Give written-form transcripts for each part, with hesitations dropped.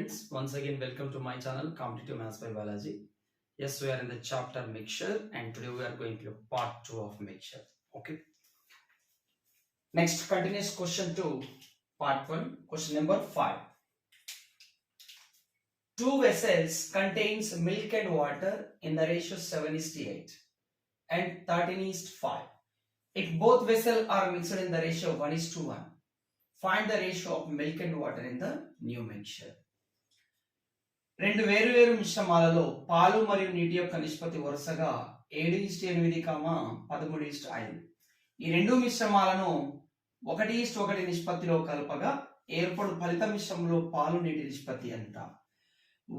friends, once again welcome to my channel Competitive Maths by Balaji. Yes, we are in the chapter mixture and today we are going to part 2 of mixture. Okay. Next continuous question 2, part 1, question number 5. Two vessels contains milk and water in the ratio 7:8 and 13:5. If both vessels are mixed in the ratio 1:1, find the ratio of milk and water in the new mixture. రెండు వేరువేరు మిశ్రమాలలో పాలు మరియు నీటి యొక్క నిష్పత్తి వరుసగా 7:8, 13:5. ఈ రెండు మిశ్రమాలను 1:1 నిష్పత్తిలో కలపగా ఏర్పడు ఫలిత మిశ్రమంలో పాలు నీటి నిష్పత్తి ఎంత?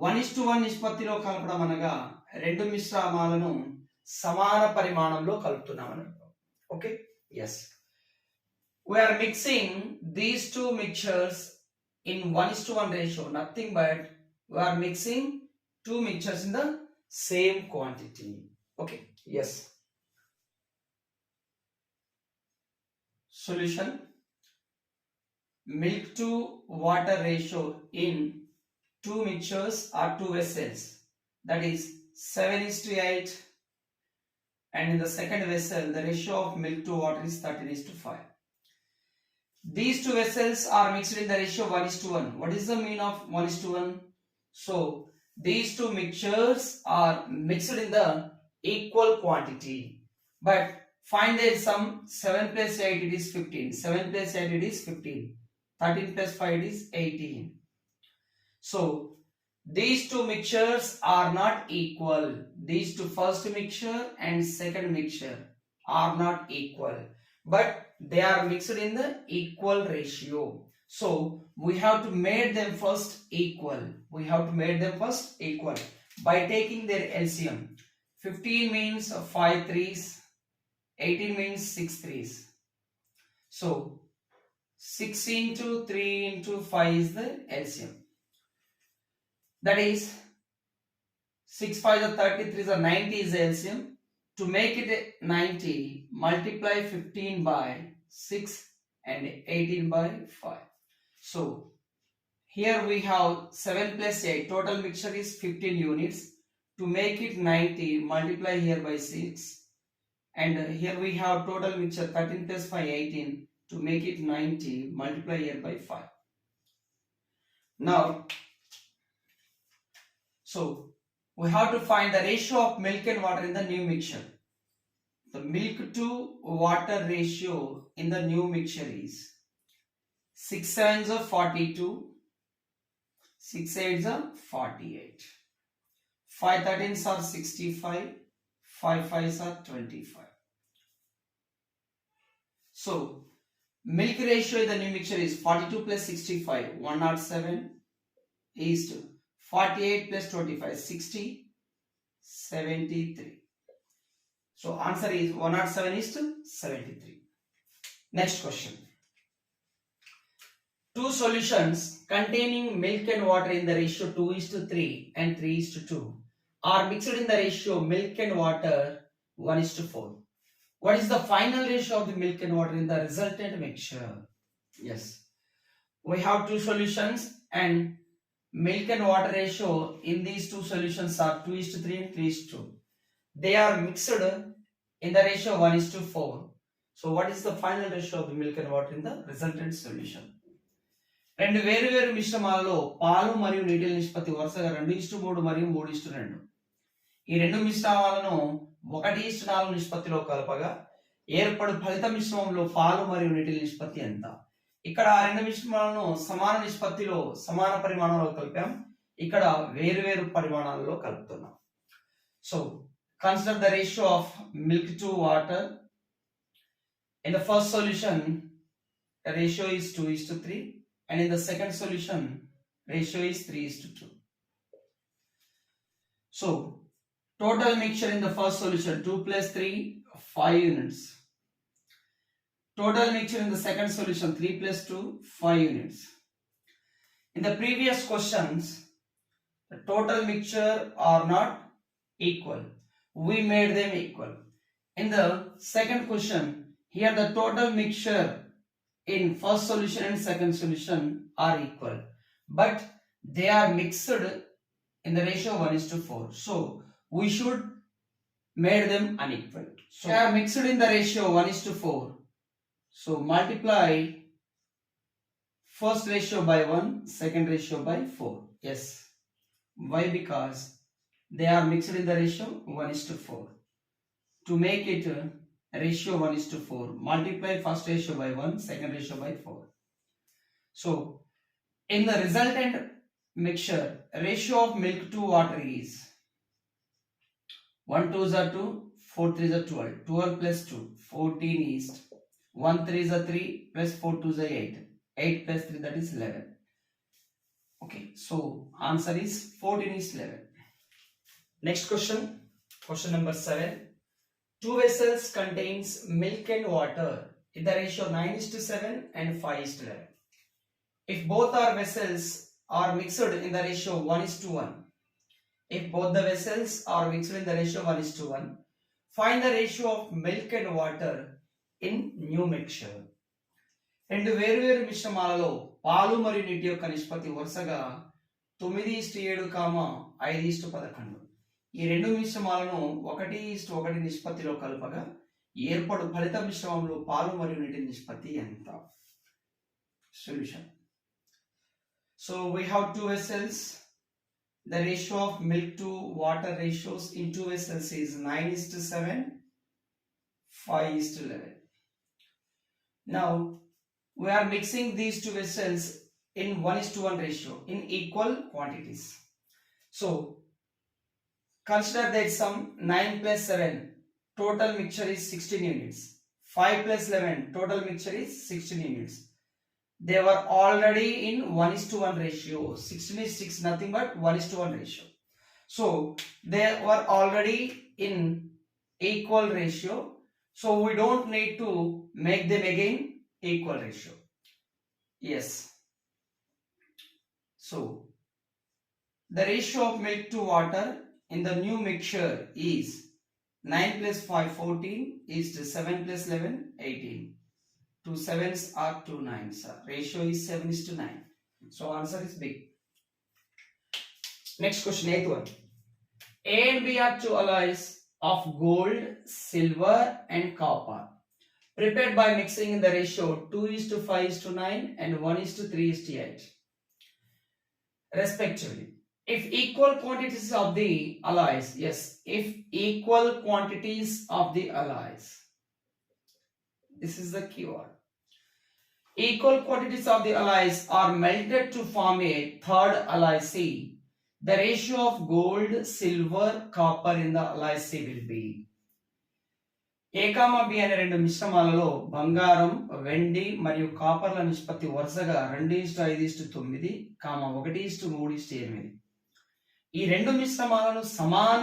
1:1 నిష్పత్తిలో కలపడం అనగా రెండు మిశ్రమాలను సమాన పరిమాణంలో కలుపుతున్నామని అర్థం. Okay, yes, we are mixing these two mixtures in 1:1 ratio, nothing but we are mixing two mixtures in the same quantity. Okay, yes. Solution: milk to water ratio in two mixtures or two vessels, that is 7:8, and in the second vessel the ratio of milk to water is 13:5. These two vessels are mixed in the ratio 1:1. What is the mean of 1:1? So these two mixtures are mixed in the equal quantity, but find their sum. 7 plus 8 it is 15, 7 plus 8 it is 15, 13 plus 5 it is 18. So these two mixtures are not equal. These two first mixture and second mixture are not equal, but they are mixed in the equal ratio. So we have to make them first equal. We have to make them first equal by taking their LCM. 15 means 5 threes, 18 means 6 threes. So 6 into 3 into 5 is the LCM. That is 6 5 is 33 is 90 is the LCM. To make it 90, multiply 15 by 6 and 18 by 5. So here we have 7 plus 8, total mixture is 15 units. To make it 90, multiply here by 6, and here we have total mixture 13 plus 5, 18. To make it 90, multiply here by 5. Now, so we have to find the ratio of milk and water in the new mixture. The milk to water ratio in the new mixture is 6 sevens are 42, 6 eights are 48, 5 13s are 65, 5 5s are 25. So milk ratio in the new mixture is 42 plus 65, 107 is to 48 plus 25, 60, 73. So answer is 107 is to 73. Next question. Two solutions containing milk and water in the ratio 2:3 and 3:2 are mixed in the ratio milk and water 1:4. What is the final ratio of the milk and water in the resultant mixture? Yes, we have two solutions and milk and water ratio in these two solutions are 2:3 and 3:2. They are mixed in the ratio 1:4. So what is the final ratio of the milk and water in the resultant solution? రెండు వేరువేరు మిశ్రమాలలో పాలు మరియు నీటి నిష్పత్తి వరుసగా 2:3 మరియు 3:2. ఈ రెండు మిశ్రమాలను 1:4 నిష్పత్తిలో కలపగా ఏర్పడు ఫలిత మిశ్రమంలో పాలు మరియు నీటి నిష్పత్తి ఎంత? ఇక్కడ రెండు మిశ్రమాలను సమాన నిష్పత్తిలో సమాన పరిమాణంలో కలిపాం, ఇక్కడ వేరువేరు పరిమాణాలలో కలుపుతున్నాం. So consider the ratio of milk to water. In the first solution, the ratio is 2:3, and in the second solution, ratio is 3:2. So total mixture in the first solution 2 plus 3, 5 units. Total mixture in the second solution 3 plus 2, 5 units. In the previous questions, the total mixture are not equal. We made them equal. In the second question, here the total mixture in first solution and second solution are equal, but they are mixed in the ratio 1:4. So we should make them unequal. So they are mixed in the ratio 1:4. So multiply first ratio by 1, second ratio by 4. Yes. Why? Because they are mixed in the ratio 1:4. To make it ratio 1:4, multiply first ratio by 1, second ratio by 4. So in the resultant mixture, ratio of milk to water is 1 2s are 2, 4 3s are 12, 12 plus 2, 14 is 1 3s are 3 plus 4 2s are 8, 8 plus 3 that is 11. Okay, so answer is 14 is 11. Next question, question number 7. Two vessels contains milk and water in the ratio 9:7 and 5:11. If both our vessels are mixed in the ratio 1:1, if both the vessels are mixed in the ratio 1:1, find the ratio of milk and water in new mixture. రెండు వేరువేరు మిశ్రమాలలో పాలు మరియు నీటి యొక్క నిష్పత్తి వరుసగా 9:7, 5:11. ఈ రెండు మిశ్రమాలను 1:1 నిష్పత్తిలో కలపగా ఏర్పడు ఫలిత మిశ్రమంలో పాలు మరియు నీటి నిష్పత్తి ఎంత? Solution. So we have two vessels. The ratio of milk to water ratios in two vessels is 9:7, 5:11. Now we are mixing these two vessels in 1:1 ratio in equal quantities. So consider that some 9 plus 7 total mixture is 16 units. 5 plus 11 total mixture is 16 units. They were already in 1:1 ratio. 16 is 6, nothing but 1:1 ratio. So they were already in equal ratio. So we don't need to make them again equal ratio. Yes. So the ratio of milk to water in the new mixture is 9 plus 5 14 is to 7 plus 11 18. 2 7s are 2 9s. Ratio is 7:9. So answer is big. Next question, 8th one. A and B are two alloys of gold, silver and copper prepared by mixing in the ratio 2:5:9 and 1:3:8 respectively. If equal quantities of the alloys, yes, if equal quantities of the alloys, this is the keyword. Equal quantities of the alloys are melted to form a third alloy C. The ratio of gold, silver, copper in the alloy C will be. A, B అనే రెండు మిశ్రమాలలో బంగారం, వెండి మరియు కాపర్ల నిష్పత్తి వరుసగా 2:5:9, 1:3:8. ఈ రెండు మిశ్రమాలను సమాన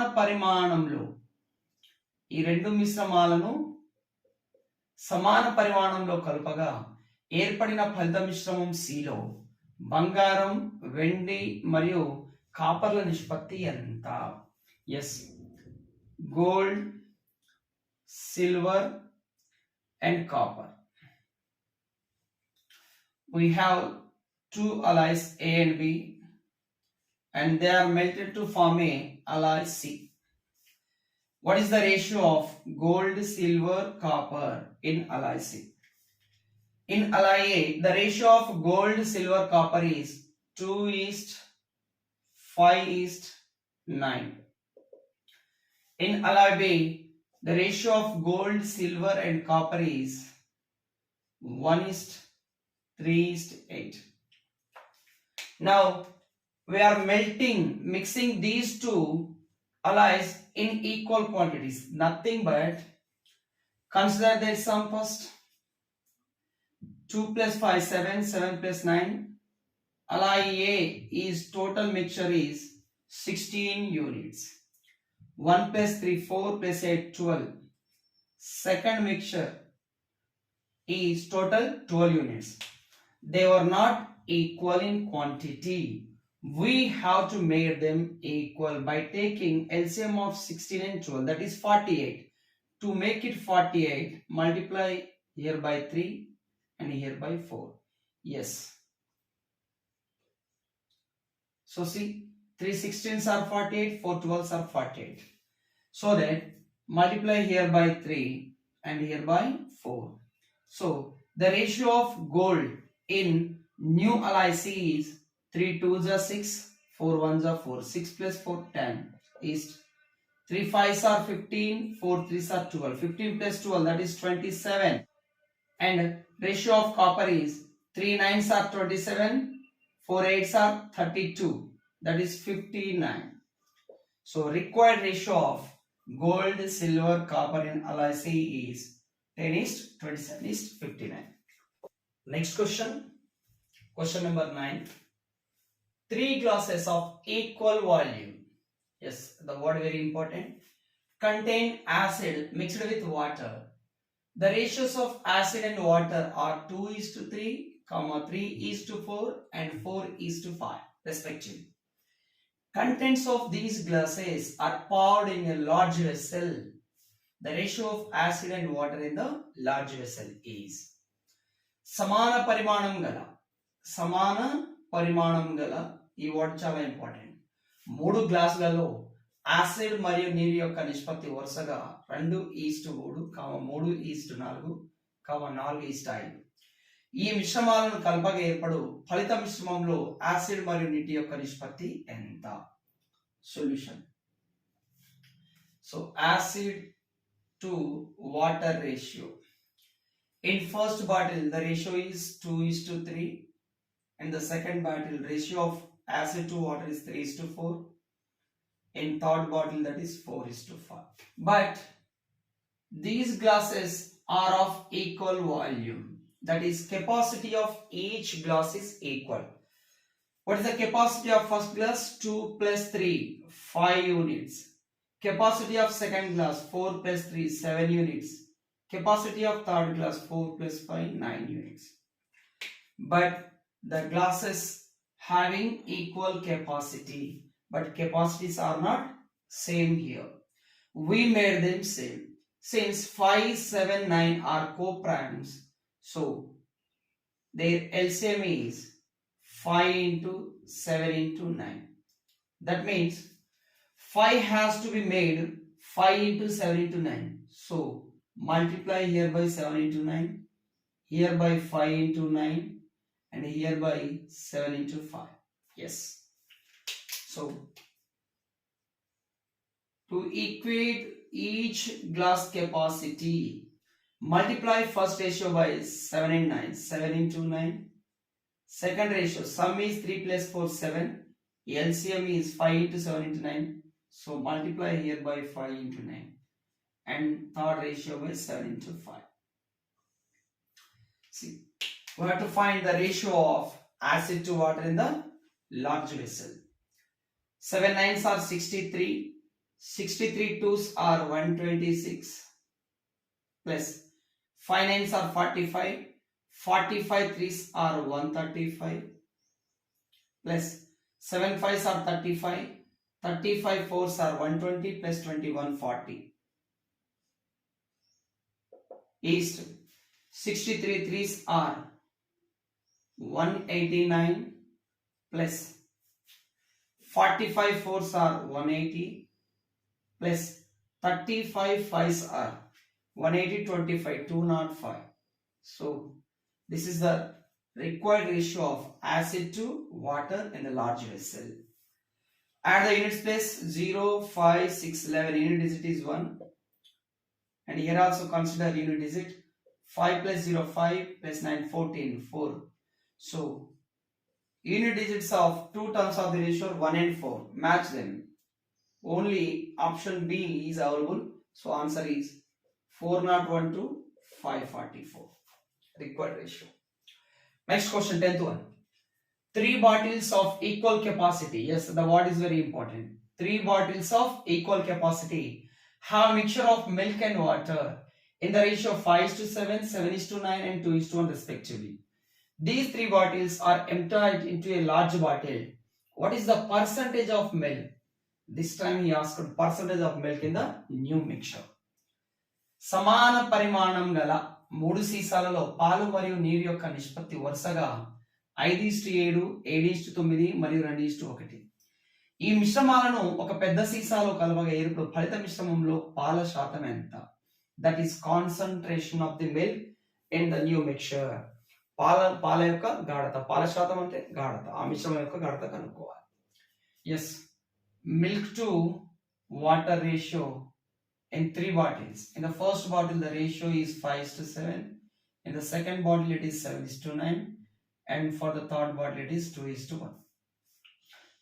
పరిమాణంలో కలుపగా ఏర్పడిన ఫలిత మిశ్రమం సిలో బంగారం, వెండి మరియు కాపర్ల నిష్పత్తి ఎంత? Yes, gold, silver and copper. We have two alloys A and B and they are melted to form a alloy C. What is the ratio of gold, silver, copper in alloy C? In alloy A, the ratio of gold, silver, copper is 2:5:9. In alloy B, the ratio of gold, silver and copper is 1:3:8. Now we are mixing these two alloys in equal quantities. Nothing but consider their sum first. 2 plus 5 7, 7 plus 9. Alloy A is total mixture is 16 units. 1 plus 3 4 plus 8 12. Second mixture is total 12 units. They were not equal in quantity. We have to make them equal by taking LCM of 16 and 12, that is 48. To make it 48, multiply here by 3 and here by 4. Yes. So see, 3 16s are 48, 4 12s are 48. So that multiply here by 3 and here by 4. So the ratio of gold in new LIC is 3 2s are 6, 4 1s are 4, 6 plus 4 10 is 3 5s are 15, 4 3s are 12, 15 plus 12 that is 27, and ratio of copper is 3 9s are 27, 4 8s are 32, that is 59. So required ratio of gold, silver, copper in LIC is 10:27:59. Next question, question number 9. 3 glasses of equal volume, yes, the word very important, contain acid mixed with water. The ratios of acid and water are 2:3, 3:4 and 4:5 respectively. Contents of these glasses are poured in a large vessel. The ratio of acid and water in the large vessel is samana parimanam gala. ఈ word చాలా important. 3 గ్లాసులలో acid మరియు నీరు యొక్క నిష్పత్తి వరుసగా 2:3, 3:4, 4:5. ఈ మిశ్రమాలను కలపగా ఏర్పడు ఫలిత మిశ్రమంలో యాసిడ్ మరియు నీటి యొక్క నిష్పత్తి ఎంత? Solution. So acid to water ratio. In first bottle the ratio is 2:3, and the second bottle ratio of acid to water is 3:4. In third bottle that is 4:5. But these glasses are of equal volume. That is, capacity of each glass is equal. What is the capacity of first glass? 2 plus 3, 5 units. Capacity of second glass 4 plus 3, 7 units. Capacity of third glass 4 plus 5, 9 units. But the glasses having equal capacity, but capacities are not same here. We made them same. Since 5, 7, 9 are co-primes, so their LCM is 5 into 7 into 9. That means 5 has to be made 5 into 7 into 9. So multiply here by 7 into 9, here by 5 into 9, and here by 7 into 5. Yes. So to equate each glass capacity, multiply first ratio by 7 and 9, 7 into 9. Second ratio, sum is 3 plus 4, 7. LCM is 5 into 7 into 9. So multiply here by 5 into 9, and third ratio by 7 into 5. See, we have to find the ratio of acid to water in the large vessel. 7 9s are 63, 63 2s are 126, plus 5 9s are 45, 45 3s are 135, plus 7 5s are 35, 35 4s are 120, plus 21 40 is 63 3s are 189, plus 45 4s are 180, plus 35 5s are 180 25 205. So this is the required ratio of acid to water in the large vessel. Add the units place 0, 5, 6, 11. Unit digit is 1. And here also consider unit digit. 5 plus 0, 5 plus 9, 14, 4. So unit digits of two terms of the ratio 1 and 4. Match them. Only option B is available. So answer is 401 to 544. Required ratio. Next question, 10th one. 3 bottles of equal capacity. Yes, the word is very important. 3 bottles of equal capacity have a mixture of milk and water in the ratio of 5:7, 7:9, and 2:1 respectively. These 3 bottles are emptied into a large bottle. What is the percentage of milk? This time he asked percentage of milk in the new mixture. సమాన పరిమాణం గల 3 సీసాలలో పాలు మరియు నీరు యొక్క నిష్పత్తి వరుసగా 5:7, 7:9 మరియు 2:1. ఈ మిశ్రమాలను ఒక పెద్ద సీసాలో కలవగా ఏర్పడు ఫలిత మిశ్రమంలో పాల శాతం ఎంత? That is concentration of the milk in the new mixture. పాల యొక్క గాఢత, పాల శాతం అంటే గాఢత, ఆ మిశ్రమం యొక్క గాఢత కనుక్కోవాలి. Yes, milk to water ratio in 3 bottles. In the first bottle the ratio is 5:7, in the second bottle it is 7:9, and for the third bottle it is 2:1.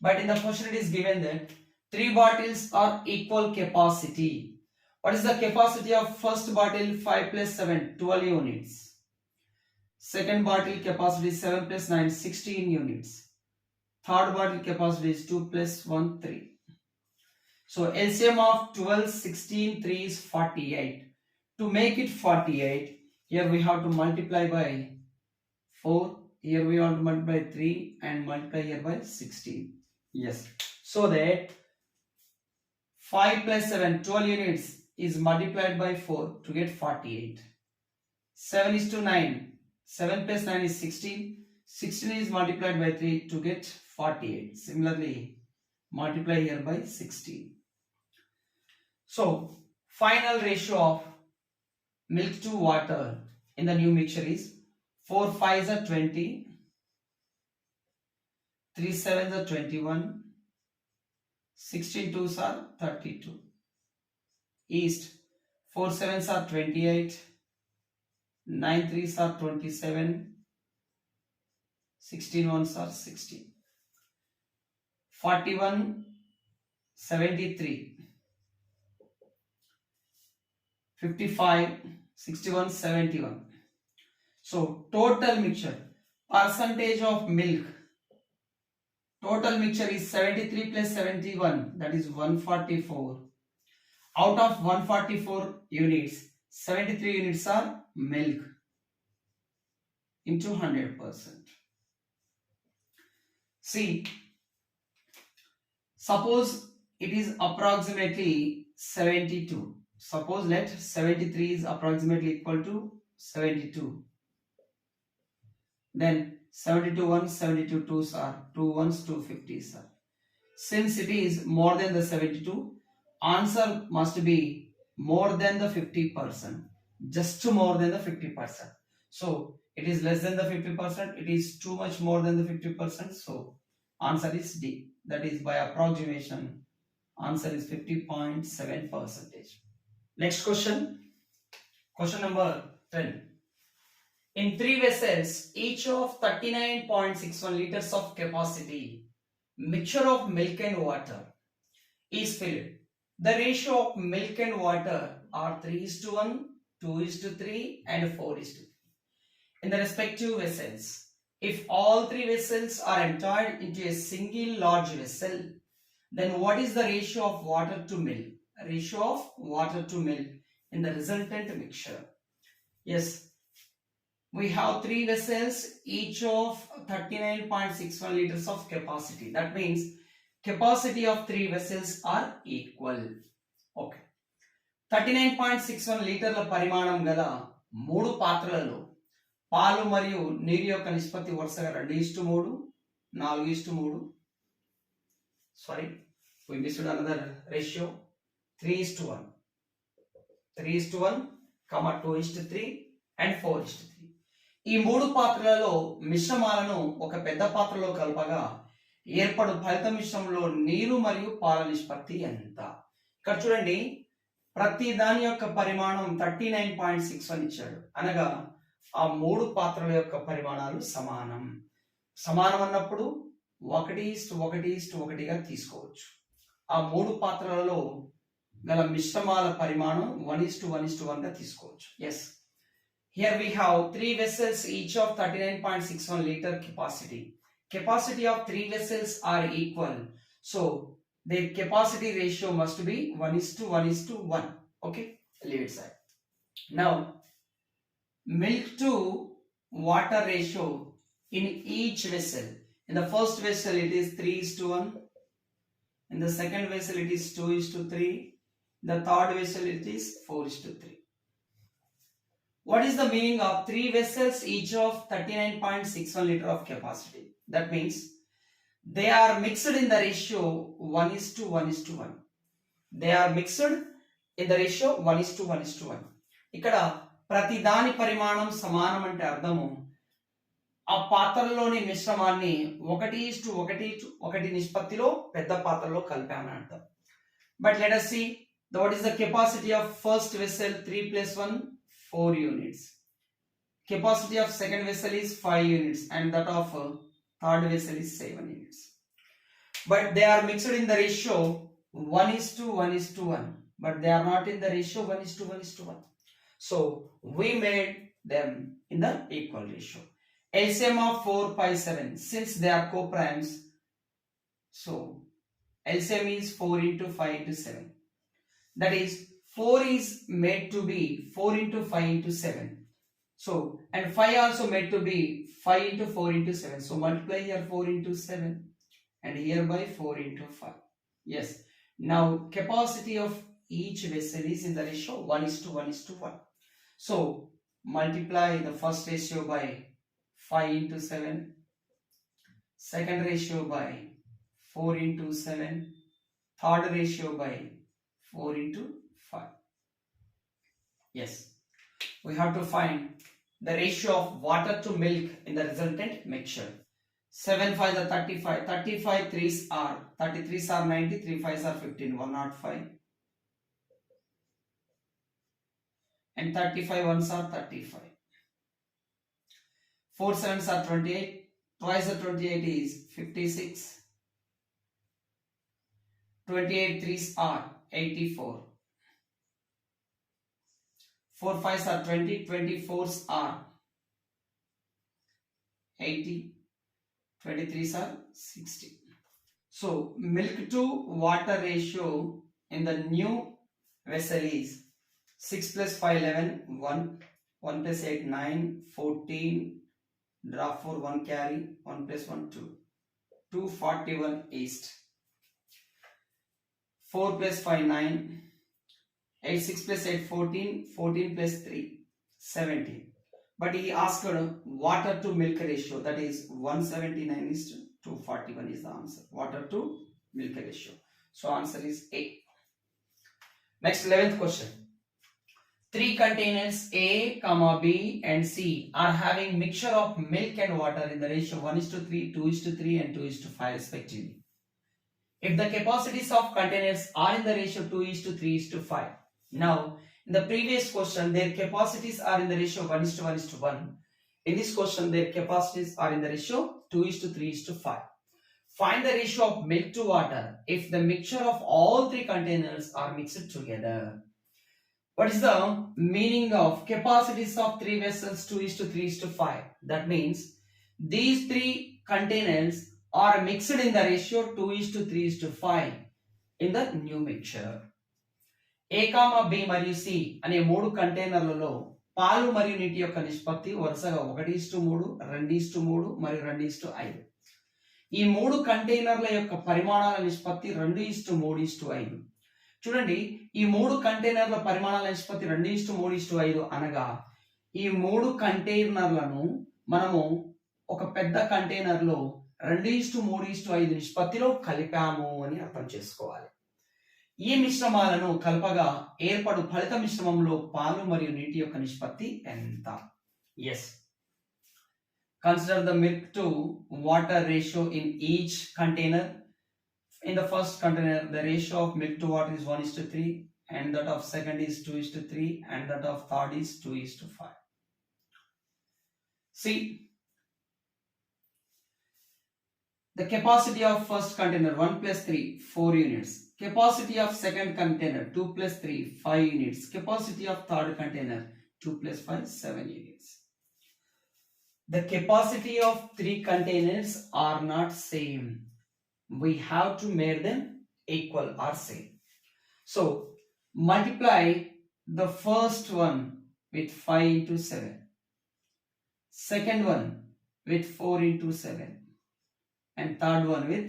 But in the question it is given that 3 bottles are equal capacity. What is the capacity of first bottle? 5 plus 7, 12 units. Second bottle capacity 7 plus 9, 16 units. Third bottle capacity is 2 plus 1, 3. So LCM of 12, 16, 3 is 48. To make it 48, here we have to multiply by 4. Here we want to multiply 3 and multiply here by 16. Yes. So that 5 plus 7, 12 units is multiplied by 4 to get 48. 7:9. 7 plus 9 is 16. 16 is multiplied by 3 to get 48. Similarly, multiply here by 16. So, final ratio of milk to water in the new mixture is 4 5s are 20, 3 7s are 21, 16 2s are 32. East, 4 7s are 28, 9 3s are 27, 16 1s are 60. 41, 73. 55, 61, 71. So total mixture, percentage of milk, total mixture is 73 plus 71, that is 144. Out of 144 units, 73 units are milk into 100%. See, suppose it is approximately 72. Suppose let 73 is approximately equal to 72. Then 72 1s, 72 2s are 2 1s, 2 50s are. Since it is more than the 72, answer must be more than the 50%. Just more than the 50%. So it is less than the 50%. It is too much more than the 50%. So answer is D. That is by approximation. Answer is 50.7%. Next question. Question number 10. In 3 vessels, each of 39.61 liters of capacity, mixture of milk and water is filled. The ratio of milk and water are 3:1, 2:3, and 4:3. In the respective vessels, if all 3 vessels are emptied into a single large vessel, then what is the ratio of water to milk? Ratio of water to milk in the resultant mixture. Yes, we have 3 vessels, each of 39.61 liters of capacity. That means capacity of 3 vessels are equal. Okay. 39.61 లీటర్ల పరిమాణం గల 3 పాత్రలలో పాలు మరియు నీరు యొక్క నిష్పత్తి వరుసగా 2:3, 4:3. Sorry, we missed another ratio. 3:1, 3:1, 2:3 and 4:3. ఈ 3 పాత్రలలో మిశ్రమాలను ఒక పెద్ద పాత్రలో కలపగా ఏర్పడు ఫలిత మిశ్రమంలో నీరు మరియు పాల నిష్పత్తి ఎంత? ఇక్కడ చూడండి, ప్రతి దాని యొక్క పరిమాణం 39.61 ఇచ్చాడు. అనగా ఆ 3 పాత్రల యొక్క పరిమాణాలు సమానం. సమానం అన్నప్పుడు 1:1:1గా తీసుకోవచ్చు. ఆ 3 పాత్రలలో గల మిశ్రమాల పరిమాణం 1:1:1గా తీసుకోవచ్చు. Yes, here we have 3 vessels, each of 39.61 liter capacity. Capacity of 3 vessels are equal, so their capacity ratio must be 1:1:1. Okay, leave it aside. Now, milk to water ratio in each vessel. In the first vessel it is 3:1, in the second vessel it is 2:3, the third vessel it is 4:3. What is the meaning of 3 vessels, each of 39.61 liter of capacity? That means they are mixed in the ratio 1:1:1. They are mixed in the ratio 1:1:1. ఇక్కడ ప్రతి దాని పరిమాణం సమానం అంటే అర్థము ఆ పాత్రలోని మిశ్రమాన్ని 1:1:1 నిష్పత్తిలో పెద్ద పాత్రలో కలిపామని అర్థం. But let us see what is the capacity of first vessel 3 + 1 4 units. Capacity of second vessel is 5 units and that of third vessel is 7 units. But they are mixed in the ratio 1:1:1, but they are not in the ratio 1:1:1. So we made them in the equal ratio. LCM of 4, 5, 7, since they are co-primes, so LCM is 4 into 5 into 7. That is 4 is made to be 4 into 5 into 7. So and 5 also made to be 5 into 4 into 7. So multiply here 4 into 7 and here by 4 into 5. Yes. Now capacity of each vessel is in the ratio 1:1:1. So multiply the first ratio by 5 into 7, second ratio by 4 into 7, third ratio by 4 into 5. Yes, we have to find the ratio of water to milk in the resultant mixture. 7 5 are 35, 35 3s are 33s are 90, 3 5s are 15, 105, and 35 1s are 35. 4 7s are 28, twice the 28 is 56, 28 3s are 84, 4 5s are 20, 24s are 80, 23s are 60. So milk to water ratio in the new vessel is 6 plus 5 11, 1, 1 plus 8 9, 14, drop 4 1 carry, 1 plus 1 2, 241 east. 4 plus 5 9, 8 6 plus 8 14, 14 plus 3 17. But he asked water to milk ratio, that is 179:241 is the answer. Water to milk ratio. So answer is A. Next 11th question. 3 containers A, B and C are having mixture of milk and water in the ratio 1:3, 2:3 and 2:5 respectively. If the capacities of containers are in the ratio 2:3:5. Now in the previous question their capacities are in the ratio 1:1:1. In this question their capacities are in the ratio 2:3:5. Find the ratio of milk to water if the mixture of all 3 containers are mixed together. What is the meaning of capacities of 3 vessels 2:3:5? That means these 3 containers are mixed in the ratio 2:3:5 in the new mixture. A, B మరియు C అనే 3 కంటైనర్లలో పాలు మరియు నీటి యొక్క నిష్పత్తి వరుసగా 1:3, 2:3 మరియు 2:5. ఈ 3 కంటైనర్ల యొక్క పరిమాణాల నిష్పత్తి 2:3:5. చూడండి, ఈ 3 కంటైనర్ల పరిమాణాల నిష్పత్తి 2:3:5 అనగా ఈ 3 కంటైనర్లను మనము ఒక పెద్ద కంటైనర్లో 2:3:5 నిష్పత్తిలో కలిపాము అని అర్థం చేసుకోవాలి. ఈ మిశ్రమాలను కలపగా ఏర్పడు ఫలిత మిశ్రమంలో పాలు మరియు నీటి యొక్క నిష్పత్తి ఎంత? Yes, consider the milk to water ratio in each container. In the first container the ratio of milk to water is 1:3 and that of second is 2:3 and that of third is 2:5. See, the capacity of first container 1 plus 3 4 units, capacity of second container 2 plus 3 5 units, capacity of third container 2 plus 5 7 units. The capacity of 3 containers are not same. We have to make them equal or same. So multiply the first one with 5 into 7, second one with 4 into 7 and third one with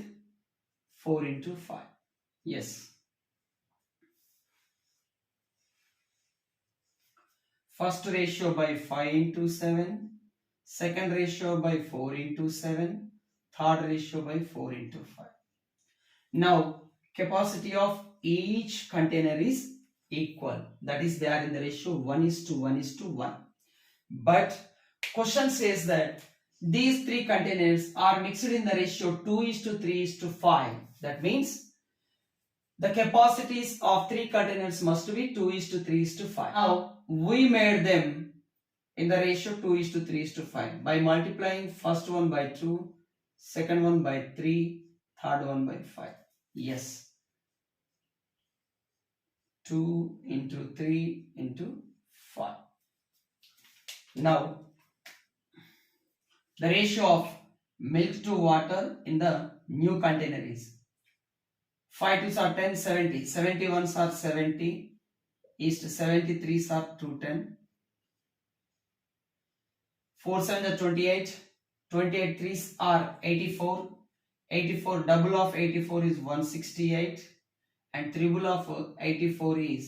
4 into 5. Yes, first ratio by 5 into 7, second ratio by 4 into 7, third ratio by 4 into 5. Now capacity of each container is equal, that is they are in the ratio 1:1:1. But question says that these three containers are mixed in the ratio 2:3:5. That means the capacities of three containers must be 2:3:5. Now we made them in the ratio 2:3:5 by multiplying first one by 2, second one by 3, third one by 5. Yes, 2 into 3 into 5. Now the ratio of milk to water in the new container is 5 2s are 10, 70, 71s are 70, is to 73s are 210, 4 7 are 28, 28 3s are 84, 84 double of 84 is 168, and triple of 84 is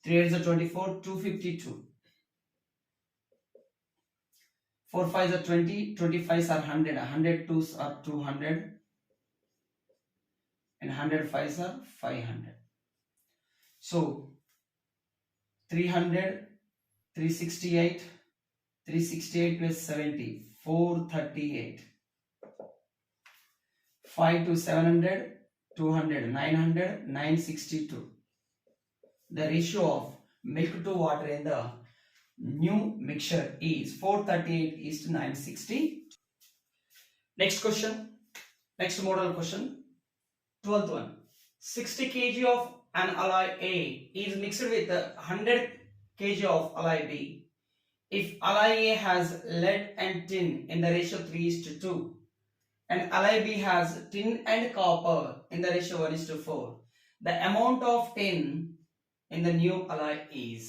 3 8s are 24, 252. 4 5s are 20, 25s are 100, 102s are 200, and 105s are 500. So 300, 368, 368 plus 70, 438. 5 to 700, 200, 900, 962. The ratio of milk to water in the new mixture is 438:960. Next question, next model question, 12th one. 60 kg of an alloy A is mixed with 100 kg of alloy B. If alloy A has lead and tin in the ratio 3:2 and alloy B has tin and copper in the ratio 1:4, the amount of tin in the new alloy is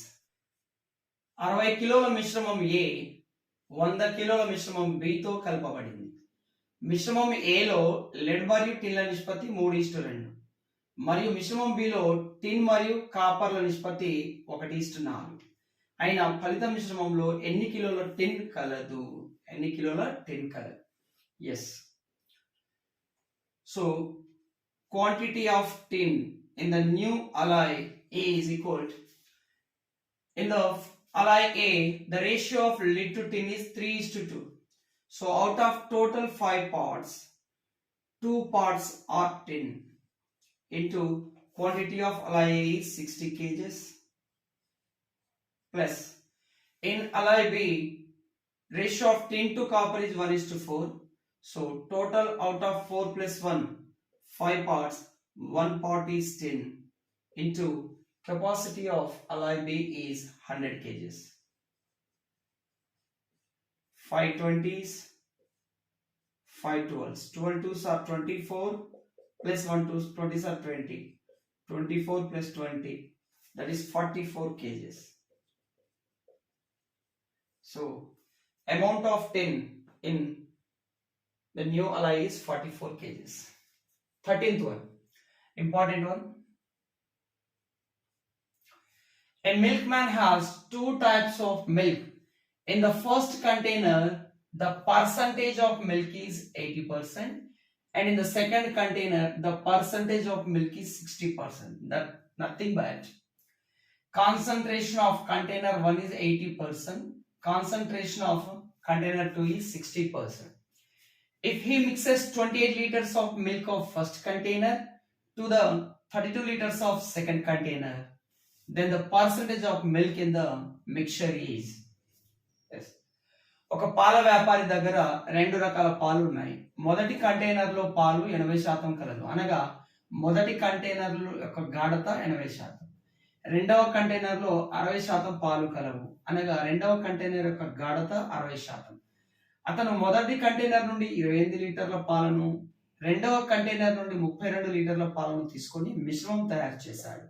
60 కిలోల మిశ్రమం A 100 కిలోల మిశ్రమం B తో కలపబడింది. మిశ్రమం A లో lead మరియు టిన్ల నిష్పత్తి 3:2 మరియు మిశ్రమం B లో టిన్ మరియు కాపర్ల నిష్పత్తి 1:4 అయిన ఫలిత మిశ్రమంలో ఎన్ని కిలోల టిన్ కలదు? ఎన్ని కిలోల టిన్ కలదు? Yes. So quantity of tin in the new alloy A is equal to, in the alloy A, the ratio of lead to tin is 3:2. So out of total 5 parts, 2 parts are tin into quantity of alloy A is 60 kgs plus in alloy B, ratio of tin to copper is 1:4. So total out of 4 plus 1, 5 parts, 1 part is tin into capacity of alloy B is 100 kgs. 5 20s, 5 12s. 12 2s are 24 plus 1 2s, 20s are 20. 24 plus 20, that is 44 kgs. So amount of tin in the new alloy is 44 kgs. 13th one, important one. A milkman has 2 types of milk. In the first container, the percentage of milk is 80%, and in the second container, the percentage of milk is 60%. That nothing but concentration of container 1 is 80%, concentration of container 2 is 60%. If he mixes 28 liters of milk of first container to the 32 liters of second container, then the percentage of milk in the mixture is, yes. ఒక పాల వ్యాపారి దగ్గర 2 రకాల పాలు ఉన్నాయి. మొదటి container లో పాలు 80% కలదు, అనగా మొదటి కంటైనర్ యొక్క గాఢత 80%. రెండవ కంటైనర్ లో 60% పాలు కలవు, అనగా రెండవ కంటైనర్ యొక్క గాఢత 60%. అతను మొదటి కంటైనర్ నుండి 28 లీటర్ల పాలను, రెండవ కంటైనర్ నుండి 32 లీటర్ల పాలను తీసుకొని మిశ్రమం తయారు చేశాడు.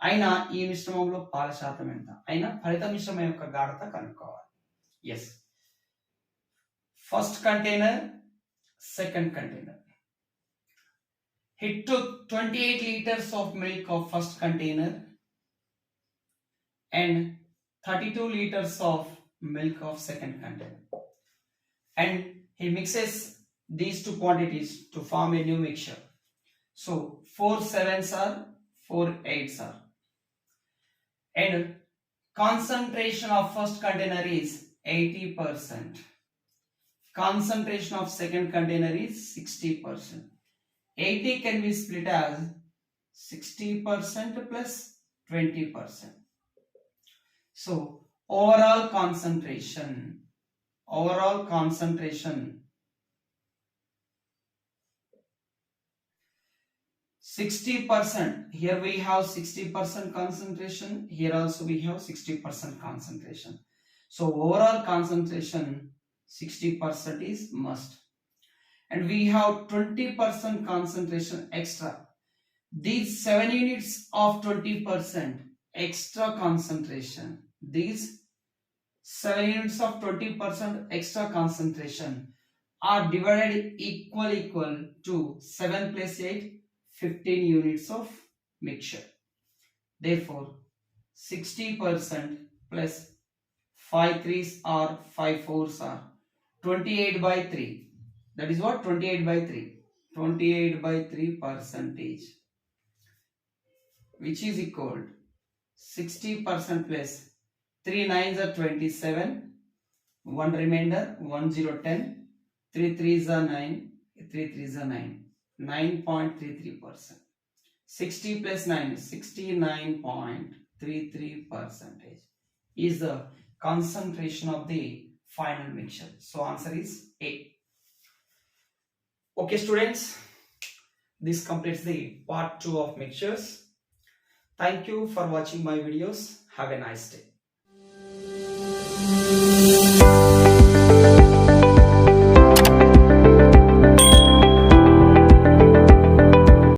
అయినా ఈ మిశ్రమంలో పాల శాతం ఎంత? అయినా ఫలిత మిశ్రమం యొక్క గాఢత కనుక్కోవాలి. Yes, first container, second container. He took 28 liters of milk of first container and 32 liters of milk of second container, and he mixes these two quantities to form a new mixture. So 4 sevens are 4 eights are. And concentration of first container is 80%. Concentration of second container is 60%. 80 can be split as 60% plus 20%. So overall concentration 60%. Here we have 60% concentration. Here also we have 60% concentration. So overall concentration 60% is must. And we have 20% concentration extra. These 7 units of 20% extra concentration. These 7 units of 20% extra concentration are divided equal to 7 plus 8, 15 units of mixture. Therefore, 60% plus 5 threes or 5 fours are 28 by 3. That is what? 28 by 3. 28 by 3 percentage, which is equal 60% plus 3 nines are 27, 1 remainder, 1 0 10, 3 threes are 9, 3 threes are 9, 9.33%. 60 plus 9, 69.33% is the concentration of the final mixture. So answer is A. Okay students, this completes the part 2 of mixtures. Thank you for watching my videos. Have a nice day.